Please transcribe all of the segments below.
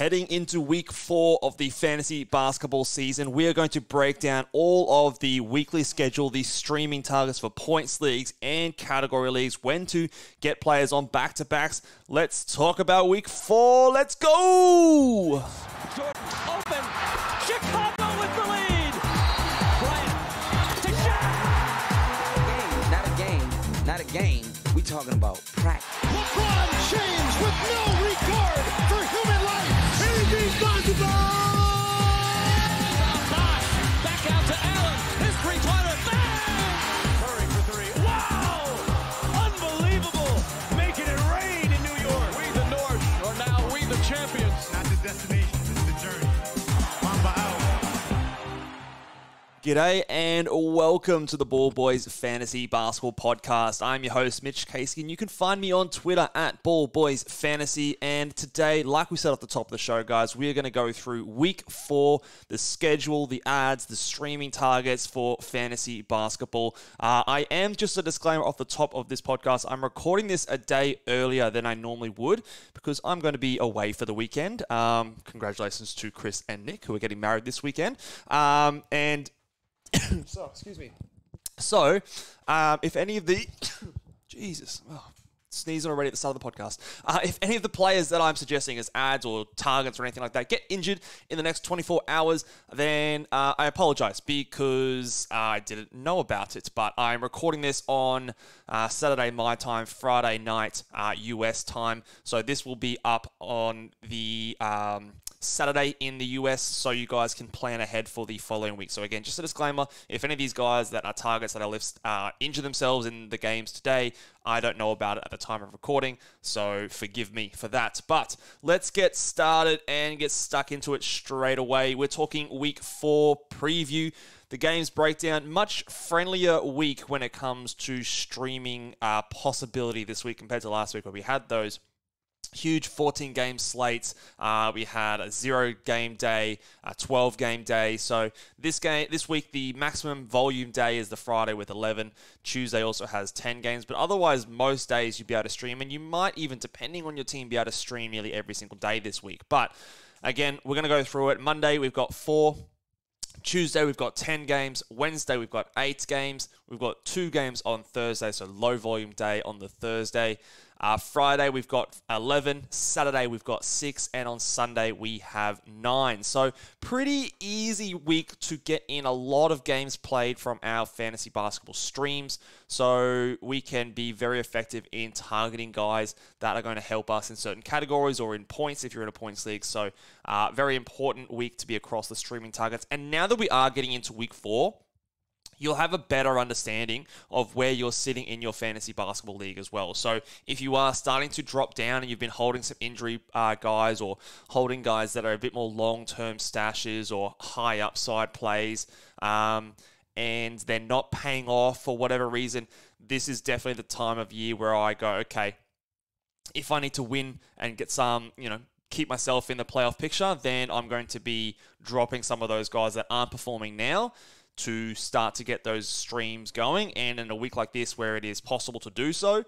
Heading into week 4 of the fantasy basketball season, we are going to break down all of the weekly schedule, the streaming targets for points leagues and category leagues, when to get players on back-to-backs. Let's talk about week 4. Let's go! Jordan open. Chicago with the lead. Bryant to Shaq. Not a game. We talking about practice. LeBron James with no regard for human life. Anything's possible. Back out to Allen. His three-pointer. Bang! Curry for three. Wow! Unbelievable. Making it rain in New York. We the North are now we the champions. Not the destination, it's the journey. Mamba out. G'day and welcome to the Ball Boys Fantasy Basketball Podcast. I'm your host, Mitch Casey, and you can find me on Twitter at Ball Boys Fantasy. And today, like we said at the top of the show, guys, we are going to go through week 4, the schedule, the ads, the streaming targets for fantasy basketball. I am, just a disclaimer off the top of this podcast, I'm recording this a day earlier than I normally would because I'm going to be away for the weekend. Congratulations to Chris and Nick, who are getting married this weekend. Excuse me. So, if any of the... Jesus. Oh, sneezing already at the start of the podcast. If any of the players that I'm suggesting as ads or targets or anything like that get injured in the next 24 hours, then I apologize because I didn't know about it. But I'm recording this on Saturday my time, Friday night US time. So this will be up on the... Saturday in the US, so you guys can plan ahead for the following week. So again, just a disclaimer, if any of these guys that are targets that I list injure themselves in the games today, I don't know about it at the time of recording, so forgive me for that. But let's get started and get stuck into it straight away. We're talking week 4 preview. The games breakdown, much friendlier week when it comes to streaming possibility this week compared to last week where we had those huge 14-game slates. We had a 0-game day, a 12-game day. So this week, the maximum volume day is the Friday with 11. Tuesday also has 10 games. But otherwise, most days you'll be able to stream. And you might even, depending on your team, be able to stream nearly every single day this week. But again, we're going to go through it. Monday, we've got 4. Tuesday, we've got 10 games. Wednesday, we've got 8 games. We've got 2 games on Thursday, so low volume day on the Thursday. Friday, we've got 11. Saturday, we've got 6. And on Sunday, we have 9. So pretty easy week to get in a lot of games played from our fantasy basketball streams. So we can be very effective in targeting guys that are going to help us in certain categories or in points if you're in a points league. So very important week to be across the streaming targets. And now that we are getting into week 4, you'll have a better understanding of where you're sitting in your fantasy basketball league as well. So if you are starting to drop down and you've been holding some injury guys or holding guys that are a bit more long-term stashes or high upside plays, and they're not paying off for whatever reason, this is definitely the time of year where I go, okay, if I need to win and get some, keep myself in the playoff picture, then I'm going to be dropping some of those guys that aren't performing now to start to get those streams going. And in a week like this where it is possible to do so,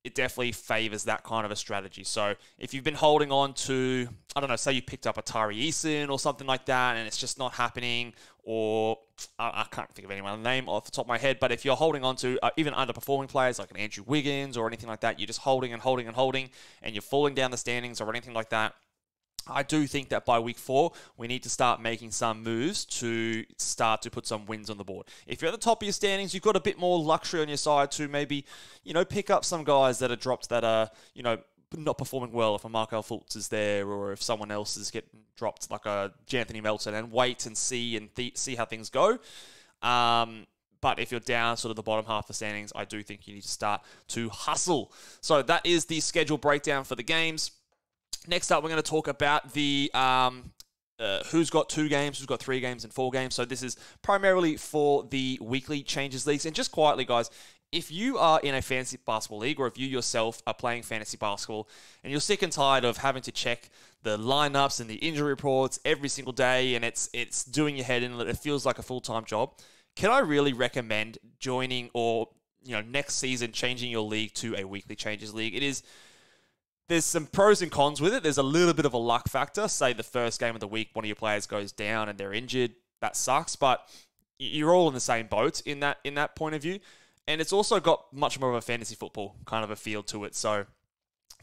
it definitely favors that kind of a strategy. So if you've been holding on to, I don't know, say you picked up a Tari Eason or something like that and it's just not happening, or I can't think of anyone's name off the top of my head, but if you're holding on to even underperforming players like an Andrew Wiggins or anything like that, you're just holding and holding and holding and you're falling down the standings or anything like that, I do think that by week 4, we need to start making some moves to start to put some wins on the board. If you're at the top of your standings, you've got a bit more luxury on your side to maybe, pick up some guys that are dropped that are, not performing well. If a Markel Fultz is there or if someone else is getting dropped like a J'Anthony Melton, and wait and see see how things go. But if you're down sort of the bottom half of the standings, I do think you need to start to hustle. So that is the schedule breakdown for the games. Next up, we're going to talk about the who's got 2 games, who's got 3 games, and 4 games. So this is primarily for the weekly changes leagues. And just quietly, guys, if you are in a fantasy basketball league or if you yourself are playing fantasy basketball and you're sick and tired of having to check the lineups and the injury reports every single day and it's doing your head in, it feels like a full-time job, can I really recommend joining or next season changing your league to a weekly changes league? It is there's some pros and cons with it. There's a little bit of a luck factor. Say the first game of the week, one of your players goes down and they're injured. That sucks, but you're all in the same boat in that point of view. And it's also got much more of a fantasy football kind of a feel to it. So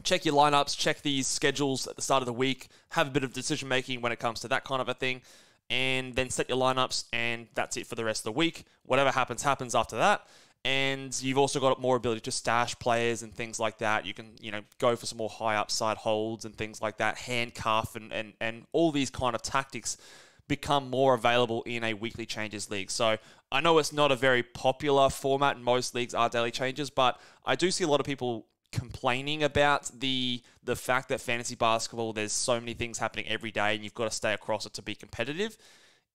check your lineups, check these schedules at the start of the week, have a bit of decision making when it comes to that kind of a thing, and then set your lineups, and that's it for the rest of the week. Whatever happens after that. And you've also got more ability to stash players and things like that. You can, go for some more high upside holds and things like that, handcuff and all these kind of tactics become more available in a weekly changes league. So I know it's not a very popular format, and most leagues are daily changes, but I do see a lot of people complaining about the fact that fantasy basketball, there's so many things happening every day and you've got to stay across it to be competitive.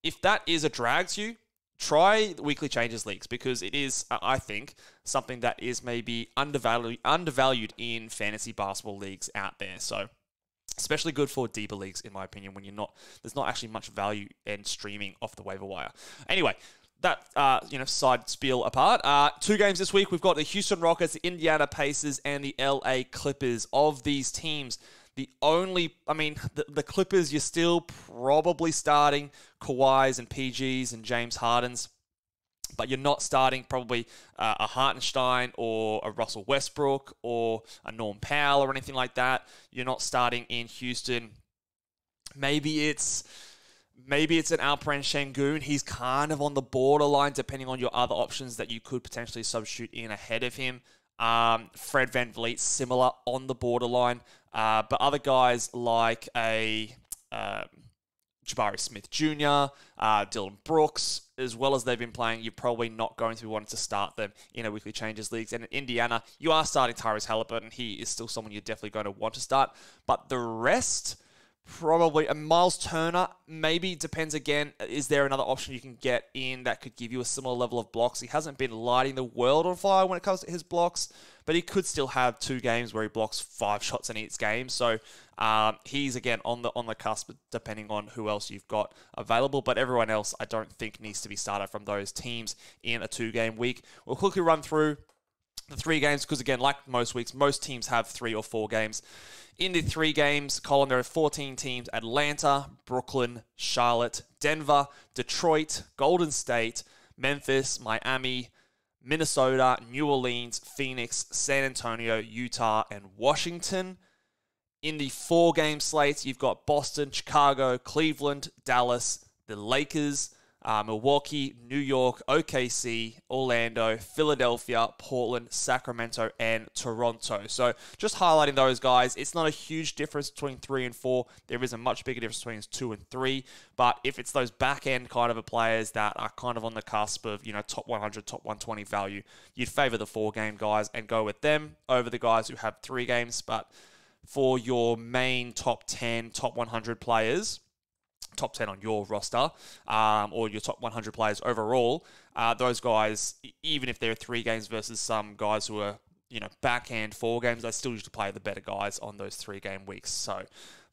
If that is a drag to you, try the weekly changes leagues, because it is, I think, something that is maybe undervalued in fantasy basketball leagues out there. So especially good for deeper leagues, in my opinion, when there's not actually much value in streaming off the waiver wire. Anyway, that, side spiel apart. 2 games this week. We've got the Houston Rockets, the Indiana Pacers, and the LA Clippers. Of these teams, the Clippers, you're still probably starting Kawhis and PGs and James Hardens, but you're not starting probably a Hartenstein or a Russell Westbrook or a Norm Powell or anything like that. You're not starting in Houston. Maybe it's an Alperen Şengün. He's kind of on the borderline, depending on your other options that you could potentially substitute in ahead of him. Fred VanVleet, similar on the borderline. But other guys like a Jabari Smith Jr., Dylan Brooks, as well as they've been playing, you're probably not going to be wanting to start them in a weekly changes leagues. And in Indiana, you are starting Tyrese Halliburton. He is still someone you're definitely going to want to start. But the rest, probably a Miles Turner, maybe depends again. Is there another option you can get in that could give you a similar level of blocks? He hasn't been lighting the world on fire when it comes to his blocks, but he could still have 2 games where he blocks 5 shots in each game. So he's again on the cusp, depending on who else you've got available. But everyone else, I don't think needs to be started from those teams in a 2-game week. We'll quickly run through the 3 games, because again, like most weeks, most teams have 3 or 4 games. In the 3 games column, there are 14 teams: Atlanta, Brooklyn, Charlotte, Denver, Detroit, Golden State, Memphis, Miami, Minnesota, New Orleans, Phoenix, San Antonio, Utah, and Washington. In the 4-game slates, you've got Boston, Chicago, Cleveland, Dallas, the Lakers, Milwaukee, New York, OKC, Orlando, Philadelphia, Portland, Sacramento, and Toronto. So just highlighting those guys. It's not a huge difference between 3 and 4. There is a much bigger difference between 2 and 3. But if it's those back-end kind of players that are kind of on the cusp of, top 100, top 120 value, you'd favor the 4-game guys and go with them over the guys who have 3 games. But for your main top 10, top 100 players, top 10 on your roster, or your top 100 players overall, those guys, even if they're 3 games versus some guys who are, backhand 4 games, they still usually play the better guys on those 3-game weeks. So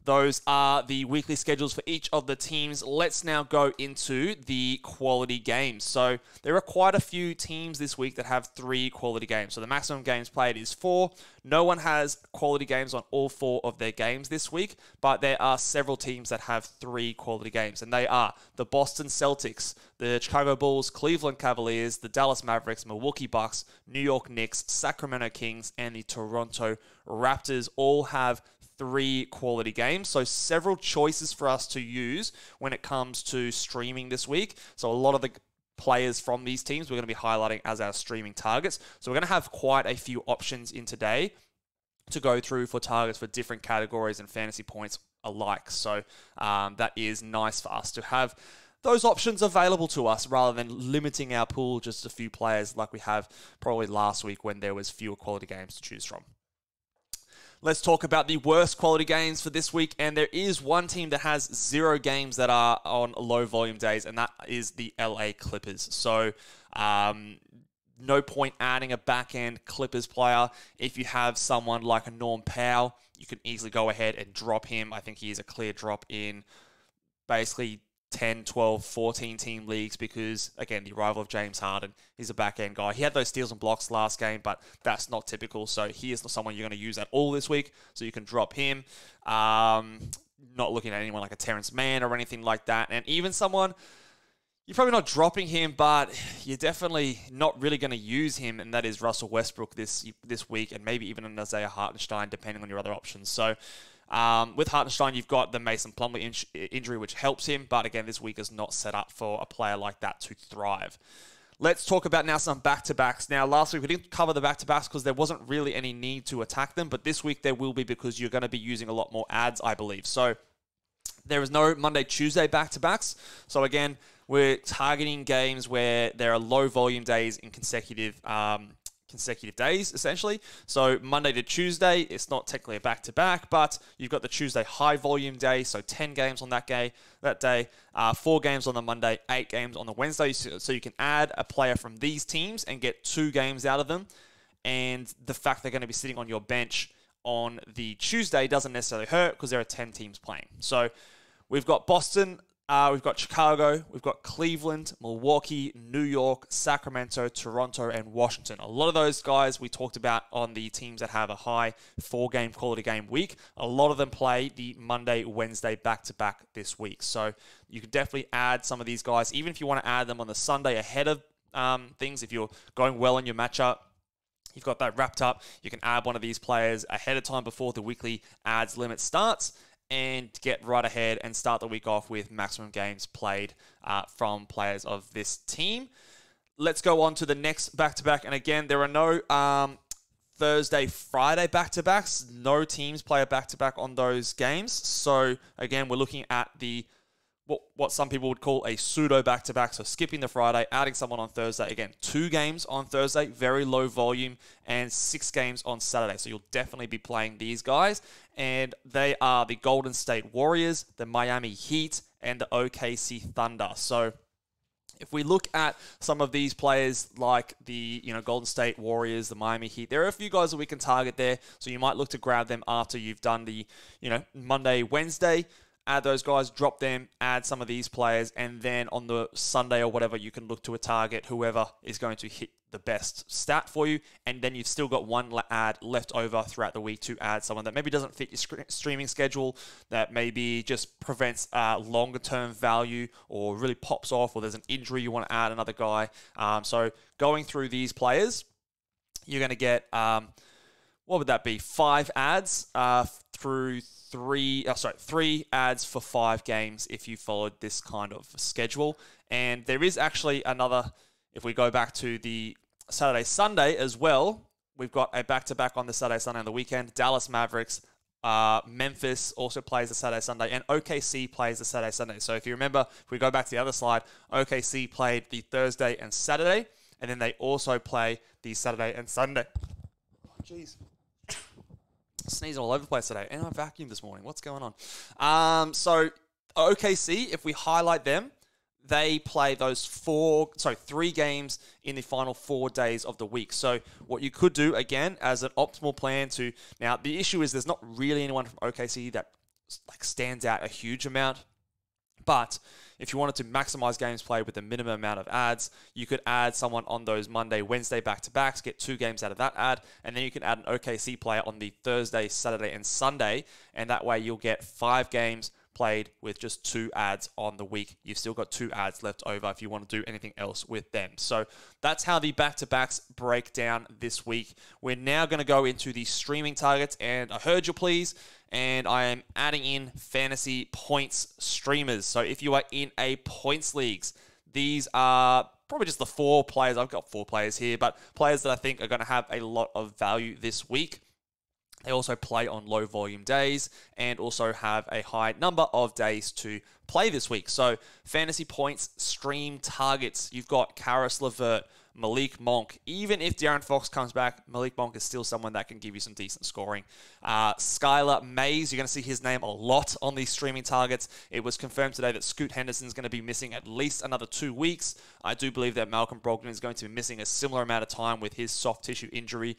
those are the weekly schedules for each of the teams. Let's now go into the quality games. So there are quite a few teams this week that have 3 quality games. So the maximum games played is 4. No one has quality games on all 4 of their games this week, but there are several teams that have 3 quality games, and they are the Boston Celtics, the Chicago Bulls, Cleveland Cavaliers, the Dallas Mavericks, Milwaukee Bucks, New York Knicks, Sacramento Kings, and the Toronto Raptors. All have 3 quality games. So several choices for us to use when it comes to streaming this week. So a lot of the players from these teams we're going to be highlighting as our streaming targets. So we're going to have quite a few options in today to go through for targets for different categories and fantasy points alike. So that is nice for us to have those options available to us rather than limiting our pool just a few players like we have probably last week when there was fewer quality games to choose from. Let's talk about the worst quality games for this week, and there is one team that has 0 games that are on low volume days, and that is the LA Clippers. So no point adding a back-end Clippers player. If you have someone like a Norm Powell, you can easily go ahead and drop him. I think he is a clear drop in basically 10, 12, 14 team leagues because, again, the arrival of James Harden, he's a back-end guy. He had those steals and blocks last game, but that's not typical. So he is not someone you're going to use at all this week, so you can drop him. Not looking at anyone like a Terrence Mann or anything like that. And even someone, you're probably not dropping him, but you're definitely not really going to use him, and that is Russell Westbrook this week, and maybe even an Isaiah Hartenstein, depending on your other options. So with Hartenstein, you've got the Mason Plumlee injury, which helps him, but again, this week is not set up for a player like that to thrive. Let's talk about now some back-to-backs. Now, last week we didn't cover the back-to-backs because there wasn't really any need to attack them, but this week there will be because you're going to be using a lot more ads, I believe. So there is no Monday-Tuesday back-to-backs. So again, we're targeting games where there are low volume days in consecutive days, essentially. So Monday to Tuesday, it's not technically a back-to-back, but you've got the Tuesday high volume day, so 10 games on that day, 4 games on the Monday, 8 games on the Wednesday. So you can add a player from these teams and get 2 games out of them. And the fact they're going to be sitting on your bench on the Tuesday doesn't necessarily hurt because there are 10 teams playing. So we've got Boston, we've got Chicago, we've got Cleveland, Milwaukee, New York, Sacramento, Toronto, and Washington. A lot of those guys we talked about on the teams that have a high 4-game quality game week. A lot of them play the Monday, Wednesday back-to-back this week. So you can definitely add some of these guys, even if you want to add them on the Sunday ahead of things. If you're going well in your matchup, you've got that wrapped up, you can add one of these players ahead of time before the weekly ads limit starts, and get right ahead and start the week off with maximum games played from players of this team. Let's go on to the next back-to-back. And again, there are no Thursday, Friday back-to-backs. No teams play a back-to-back on those games. So again, we're looking at the what some people would call a pseudo back-to-back, so skipping the Friday, adding someone on Thursday. Again, 2 games on Thursday, very low volume, and 6 games on Saturday. So you'll definitely be playing these guys, and they are the Golden State Warriors, the Miami Heat, and the OKC Thunder. So if we look at some of these players like the Golden State Warriors, the Miami Heat, there are a few guys that we can target there, so you might look to grab them after you've done the Monday, Wednesday. Add those guys, drop them, add some of these players, and then on the Sunday or whatever, you can look to a target whoever is going to hit the best stat for you, and then you've still got one ad left over throughout the week to add someone that maybe doesn't fit your streaming schedule, that maybe just prevents longer-term value or really pops off, or there's an injury, you want to add another guy. So going through these players, you're going to get, what would that be, 5 ads through 3 ads for 5 games if you followed this kind of schedule. And there is actually another, if we go back to the Saturday, Sunday as well, we've got a back-to-back on the Saturday, Sunday on the weekend. Dallas Mavericks, Memphis also plays the Saturday, Sunday, and OKC plays the Saturday, Sunday. So if you remember, if we go back to the other slide, OKC played the Thursday and Saturday, and then they also play the Saturday and Sunday. Oh, jeez. Sneezing all over the place today, and I vacuumed this morning. What's going on? So OKC, if we highlight them, they play those 3 games in the final 4 days of the week. So what you could do, again, as an optimal plan to... Now, the issue is there's not really anyone from OKC that stands out a huge amount. But if you wanted to maximize games played with a minimum amount of ads, you could add someone on those Monday, Wednesday back-to-backs, get 2 games out of that ad, and then you can add an OKC player on the Thursday, Saturday, and Sunday, and that way you'll get 5 games played with just 2 ads on the week. You've still got 2 ads left over if you want to do anything else with them. So that's how the back-to-backs break down this week. We're now going to go into the streaming targets, and I heard your pleas, and I am adding in fantasy points streamers. So if you are in a points leagues, these are probably just the 4 players. I've got 4 players here, but players that I think are going to have a lot of value this week. They also play on low volume days and also have a high number of days to play this week. So fantasy points stream targets. You've got Karis LeVert, Malik Monk. Even if De'Aaron Fox comes back, Malik Monk is still someone that can give you some decent scoring. Skylar Mays, you're going to see his name a lot on these streaming targets. It was confirmed today that Scoot Henderson's going to be missing at least another 2 weeks. I do believe that Malcolm Brogdon is going to be missing a similar amount of time with his soft tissue injury.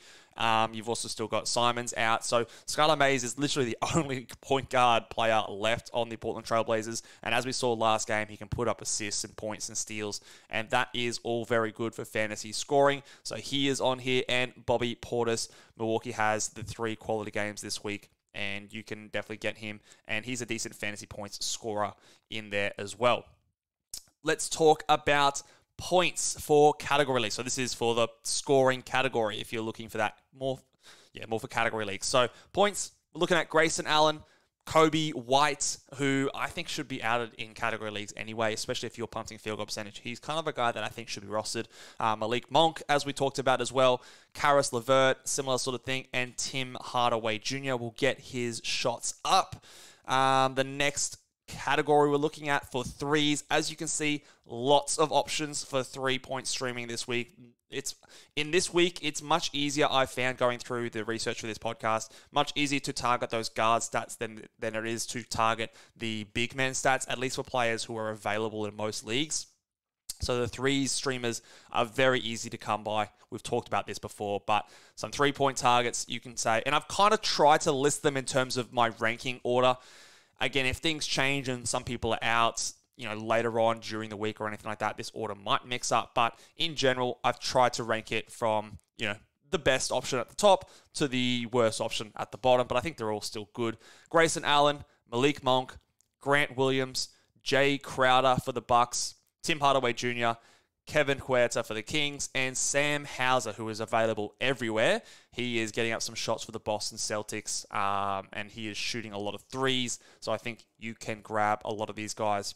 You've also still got Simons out. So Skylar Mays is literally the only point guard player left on the Portland Trailblazers. And as we saw last game, he can put up assists and points and steals. And that is all very good for fantasy scoring. So he is on here. And Bobby Portis, Milwaukee has the 3 quality games this week. And you can definitely get him. And he's a decent fantasy points scorer in there as well. Let's talk about points for category leagues. So this is for the scoring category if you're looking for that more for category leagues. So points, we're looking at Grayson Allen, Kobe White, who I think should be added in category leagues anyway, especially if you're punting field goal percentage. He's kind of a guy that I think should be rostered. Malik Monk, as we talked about as well. Karis LeVert, similar sort of thing. And Tim Hardaway Jr. will get his shots up. The next category we're looking at for threes, as you can see, lots of options for 3-point streaming this week. It's much easier, I've found, going through the research for this podcast, much easier to target those guard stats than it is to target the big man stats, at least for players who are available in most leagues. So the threes streamers are very easy to come by. We've talked about this before, but some 3-point targets you can say, and I've kind of tried to list them in terms of my ranking order. Again, if things change and some people are out, later on during the week or anything like that, this order might mix up. But in general, I've tried to rank it from, the best option at the top to the worst option at the bottom. But I think they're all still good. Grayson Allen, Malik Monk, Grant Williams, Jay Crowder for the Bucks, Tim Hardaway Jr., Kevin Huerter for the Kings, and Sam Hauser, who is available everywhere. He is getting up some shots for the Boston Celtics, and he is shooting a lot of threes. So I think you can grab a lot of these guys.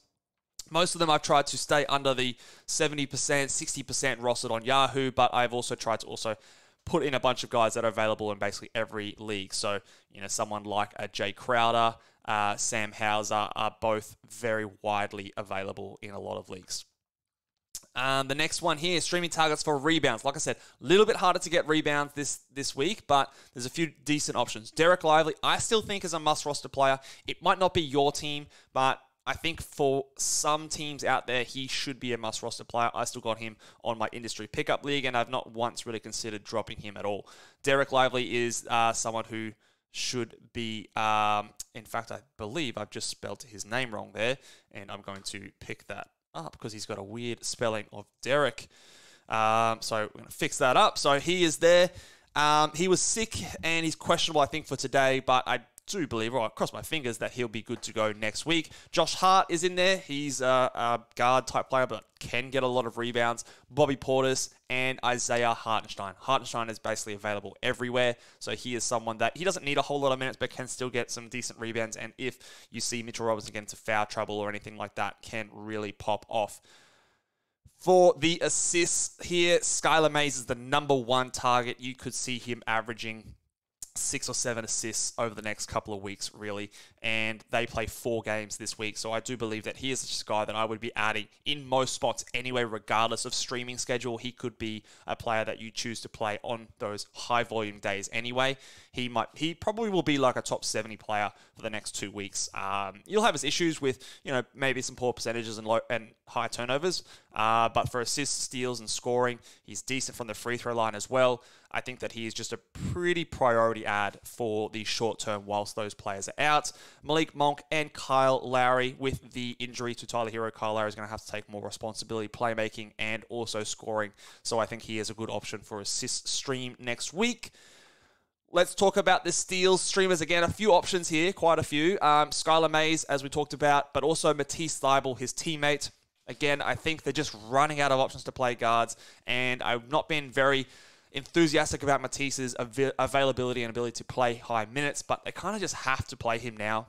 Most of them I've tried to stay under the 70%, 60% rostered on Yahoo, but I've also tried to put in a bunch of guys that are available in basically every league. So, someone like a Jay Crowder, Sam Hauser are both very widely available in a lot of leagues. The next one here, streaming targets for rebounds. Like I said, a little bit harder to get rebounds this week, but there's a few decent options. Derek Lively, I still think is a must-roster player. It might not be your team, but I think for some teams out there, he should be a must-roster player. I still got him on my industry pickup league, and I've not once really considered dropping him at all. Derek Lively is someone who should be, in fact, I believe I've just spelled his name wrong there, and I'm going to pick that up because he's got a weird spelling of Derek. So we're going to fix that up. So he is there. He was sick and he's questionable, I think, for today, but I do believe, or I cross my fingers, that he'll be good to go next week. Josh Hart is in there. He's a guard type player, but can get a lot of rebounds. Bobby Portis and Isaiah Hartenstein. Hartenstein is basically available everywhere, so he is someone that he doesn't need a whole lot of minutes, but can still get some decent rebounds. And if you see Mitchell Robinson get into foul trouble or anything like that, can really pop off. For the assists here, Skylar Mays is the number 1 target. You could see him averaging 6 or 7 assists over the next couple of weeks, really. And they play 4 games this week. So I do believe that he is just a guy that I would be adding in most spots anyway, regardless of streaming schedule. He could be a player that you choose to play on those high volume days anyway. He probably will be like a top 70 player for the next 2 weeks. You'll have his issues with, maybe some poor percentages and high turnovers. But for assists, steals, and scoring, he's decent from the free throw line as well. I think that he is just a pretty priority add for the short term whilst those players are out. Malik Monk and Kyle Lowry, with the injury to Tyler Hero, Kyle Lowry is going to have to take more responsibility, playmaking, and also scoring. So I think he is a good option for assist stream next week. Let's talk about the steals streamers again. A few options here, quite a few. Skylar Mays, as we talked about, but also Matisse Thybulle, his teammate. Again, I think they're just running out of options to play guards, and I've not been very enthusiastic about Matisse's availability and ability to play high minutes, but they kind of just have to play him now.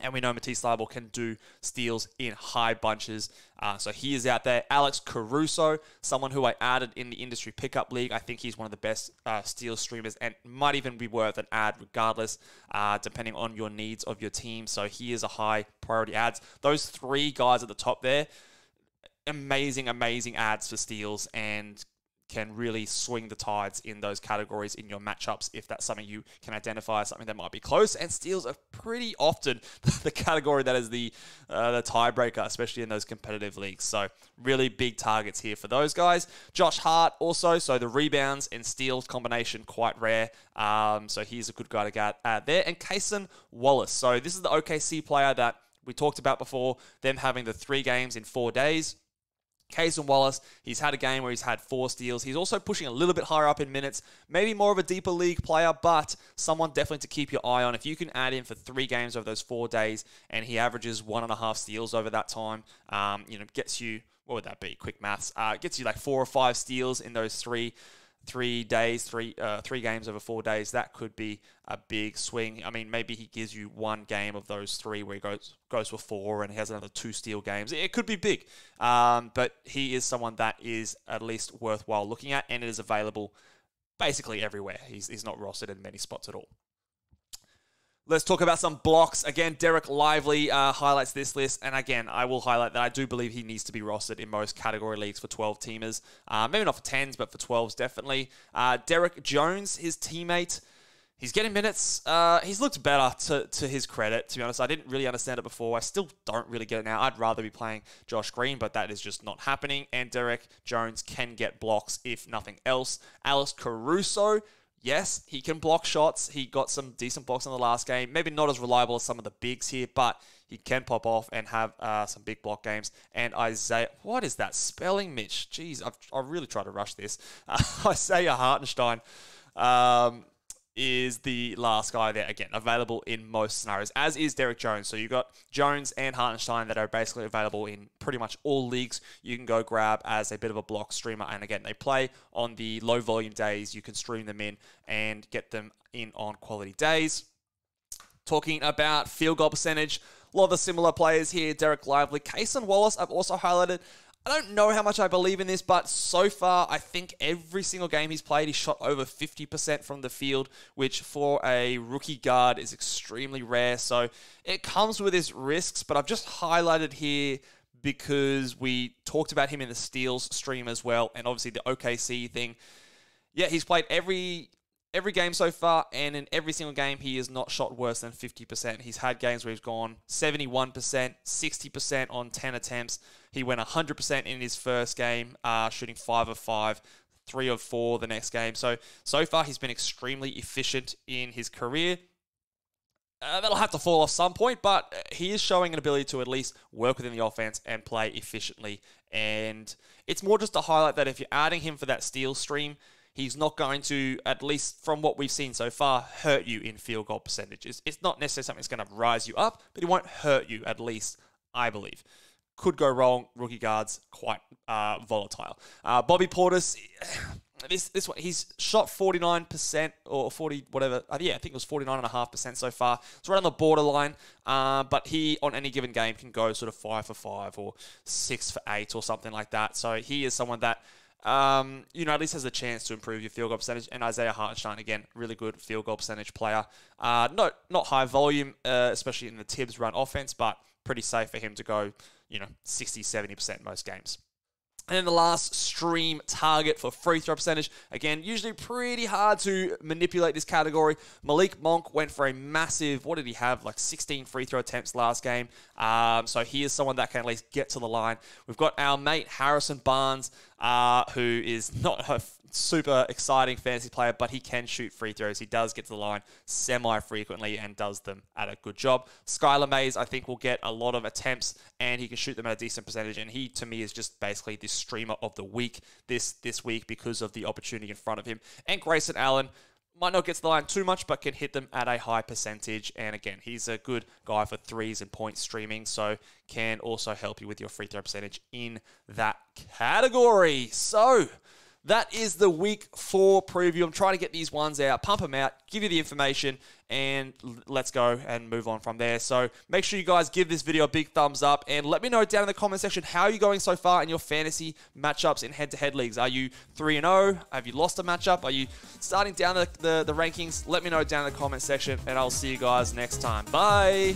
And we know Matisse Thybulle can do steals in high bunches. So he is out there. Alex Caruso, someone who I added in the industry pickup league. I think he's one of the best steal streamers and might even be worth an ad regardless, depending on your needs of your team. So he is a high priority ads. Those 3 guys at the top there, amazing ads for steals and can really swing the tides in those categories in your matchups if that's something you can identify as something that might be close. And steals are pretty often the category that is the tiebreaker, especially in those competitive leagues. So really big targets here for those guys. Josh Hart also, so the rebounds and steals combination quite rare. So he's a good guy to add there. And Cason Wallace. So this is the OKC player that we talked about before, them having the 3 games in 4 days. Cason Wallace, he's had a game where he's had 4 steals. He's also pushing a little bit higher up in minutes, maybe more of a deeper league player, but someone definitely to keep your eye on. If you can add him for 3 games over those 4 days, and he averages 1.5 steals over that time, gets you, what would that be? Quick maths. Gets you like 4 or 5 steals in those 3 days, 3 games over 4 days. That could be a big swing. I mean, maybe he gives you 1 game of those 3 where he goes for 4 and he has another 2 steal games. It could be big, but he is someone that is at least worthwhile looking at, and it is available basically everywhere. He's not rostered in many spots at all. Let's talk about some blocks. Again, Derek Lively highlights this list. And again, I will highlight that I do believe he needs to be rostered in most category leagues for 12-teamers. Maybe not for 10s, but for 12s, definitely. Derek Jones, his teammate, he's getting minutes. He's looked better to his credit, to be honest. I didn't really understand it before. I still don't really get it now. I'd rather be playing Josh Green, but that is just not happening. And Derek Jones can get blocks, if nothing else. Alex Caruso, yes, he can block shots. He got some decent blocks in the last game. Maybe not as reliable as some of the bigs here, but he can pop off and have some big block games. And Isaiah, what is that spelling, Mitch? Jeez, I really tried to rush this. Isaiah Hartenstein is the last guy there. Again, available in most scenarios, as is Derek Jones. So you've got Jones and Hartenstein that are basically available in pretty much all leagues. You can go grab as a bit of a block streamer. And again, they play on the low volume days. You can stream them in and get them in on quality days. Talking about field goal percentage, a lot of the similar players here. Derek Lively, Cason Wallace, I've also highlighted. I don't know how much I believe in this, but so far, I think every single game he's played, he's shot over 50% from the field, which for a rookie guard is extremely rare. So it comes with its risks, but I've just highlighted here because we talked about him in the steals stream as well, and obviously the OKC thing. Yeah, he's played every game so far, and in every single game, he has not shot worse than 50%. He's had games where he's gone 71%, 60% on 10 attempts. He went 100% in his first game, shooting 5 of 5, 3 of 4 the next game. So far, he's been extremely efficient in his career. That'll have to fall off some point, but he is showing an ability to at least work within the offense and play efficiently. And it's more just to highlight that if you're adding him for that steal stream, he's not going to, at least from what we've seen so far, hurt you in field goal percentages. It's not necessarily something that's going to rise you up, but he won't hurt you, at least, I believe. Could go wrong. Rookie guards, quite volatile. Bobby Portis, this one, he's shot 49% or 40, whatever. Yeah, I think it was 49.5% so far. It's right on the borderline, but he, on any given game, can go sort of 5 for 5 or 6 for 8 or something like that. So he is someone that at least has a chance to improve your field goal percentage. And Isaiah Hartenstein, again, really good field goal percentage player. Not high volume, especially in the Tibbs run offense, but pretty safe for him to go, 60, 70% most games. And then the last stream target for free throw percentage. Again, usually pretty hard to manipulate this category. Malik Monk went for a massive, what did he have? Like 16 free throw attempts last game. So he is someone that can at least get to the line. We've got our mate Harrison Barnes, who is not a super exciting fantasy player, but he can shoot free throws. He does get to the line semi-frequently and does them at a good job. Skylar Mays, I think, will get a lot of attempts and he can shoot them at a decent percentage. And he, to me, is just basically the streamer of the week this week because of the opportunity in front of him. And Grayson Allen might not get to the line too much, but can hit them at a high percentage. And again, he's a good guy for threes and point streaming, so can also help you with your free throw percentage in that category. So that is the week 4 preview. I'm trying to get these ones out, pump them out, give you the information, and let's go and move on from there. So make sure you guys give this video a big thumbs up and let me know down in the comment section how you're going so far in your fantasy matchups in head-to-head leagues. Are you 3-0? Have you lost a matchup? Are you starting down the rankings? Let me know down in the comment section, and I'll see you guys next time. Bye!